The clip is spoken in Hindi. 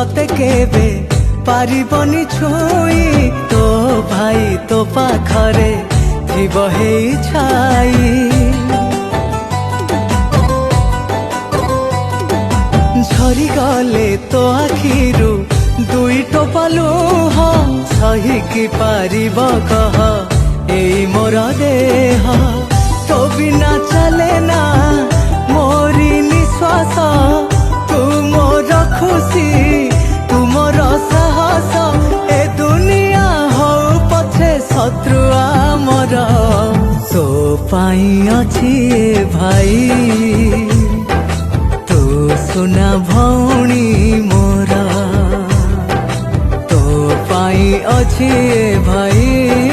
तते केबे पारिबनी छुई तो भाई तो पाखरे थिब हेई छाई झरी गले तो आखिरु दुई टोपा लुह सही कि पारिब कह एई मोर देह तो बिना चले ना मोरी निश्वास तू मोर खुशी तू मोर साहस ए दुनिया हो पछे शत्रु आमर तो पाई अछि ए भाई तू सुना भौणी मोरा तो पाई अछि ए भाई।